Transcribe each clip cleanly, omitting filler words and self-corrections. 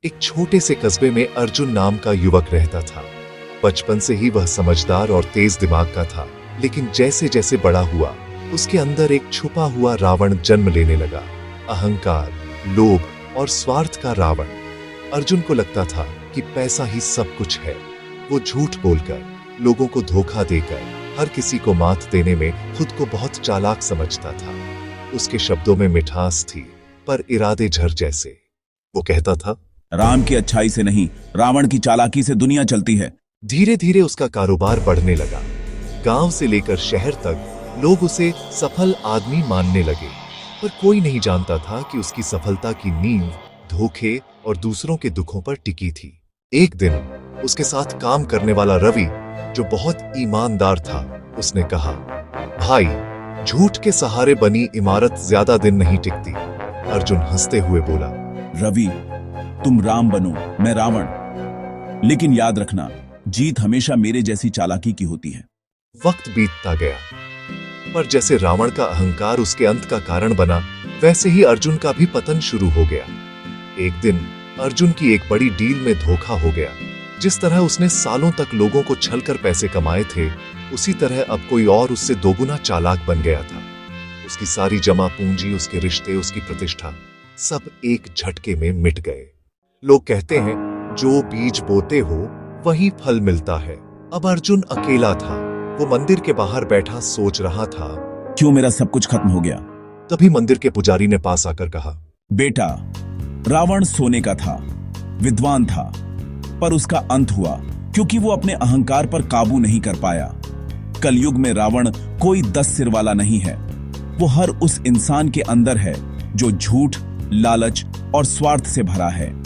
एक छोटे से कस्बे में अर्जुन नाम का युवक रहता था। बचपन से ही वह समझदार और तेज दिमाग का था, लेकिन जैसे जैसे बड़ा हुआ उसके अंदर एक छुपा हुआ रावण जन्म लेने लगा। अहंकार, लोभ और स्वार्थ का रावण। अर्जुन को लगता था कि पैसा ही सब कुछ है। वो झूठ बोलकर, लोगों को धोखा देकर, हर किसी को मात देने में खुद को बहुत चालाक समझता था। उसके शब्दों में मिठास थी, पर इरादे झर जैसे। वो कहता था, राम की अच्छाई से नहीं, रावण की चालाकी से दुनिया चलती है। धीरे धीरे उसका कारोबार बढ़ने लगा। गांव से लेकर शहर तक लोग उसे सफल आदमी मानने लगे, पर कोई नहीं जानता था कि उसकी सफलता की नींव धोखे और दूसरों के दुखों पर टिकी थी। एक दिन उसके साथ काम करने वाला रवि, जो बहुत ईमानदार था, उसने कहा, भाई, झूठ के सहारे बनी इमारत ज्यादा दिन नहीं टिकती। अर्जुन हंसते हुए बोला, रवि, तुम राम बनो, मैं रावण, लेकिन याद रखना, जीत हमेशा मेरे जैसी चालाकी की होती है। वक्त बीतता गया, पर जैसे रावण का अहंकार उसके अंत का कारण बना, वैसे ही अर्जुन का भी पतन शुरू हो गया। एक दिन अर्जुन की एक बड़ी डील में धोखा हो गया। जिस तरह उसने सालों तक लोगों को छलकर पैसे कमाए थे, उसी तरह अब कोई और उससे दोगुना चालाक बन गया था। उसकी सारी जमा पूंजी, उसके रिश्ते, उसकी प्रतिष्ठा, सब एक झटके में मिट गए। लोग कहते हैं, जो बीज बोते हो वही फल मिलता है। अब अर्जुन अकेला था। वो मंदिर के बाहर बैठा सोच रहा था, क्यों मेरा सब कुछ खत्म हो गया। तभी मंदिर के पुजारी ने पास आकर कहा, बेटा, रावण सोने का था, विद्वान था, पर उसका अंत हुआ क्योंकि वो अपने अहंकार पर काबू नहीं कर पाया। कलयुग में रावण कोई 10 सिर वाला नहीं है। वो हर उस इंसान के अंदर है जो झूठ, लालच और स्वार्थ से भरा है।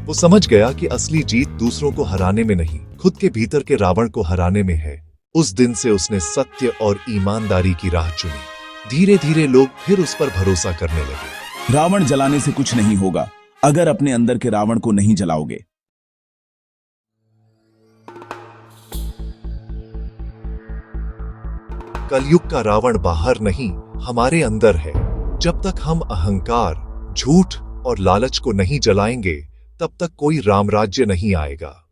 वो समझ गया कि असली जीत दूसरों को हराने में नहीं, खुद के भीतर के रावण को हराने में है। उस दिन से उसने सत्य और ईमानदारी की राह चुनी। धीरे धीरे लोग फिर उस पर भरोसा करने लगे। रावण जलाने से कुछ नहीं होगा अगर अपने अंदर के रावण को नहीं जलाओगे। कलयुग का रावण बाहर नहीं, हमारे अंदर है। जब तक हम अहंकार, झूठ और लालच को नहीं जलाएंगे, तब तक कोई रामराज्य नहीं आएगा।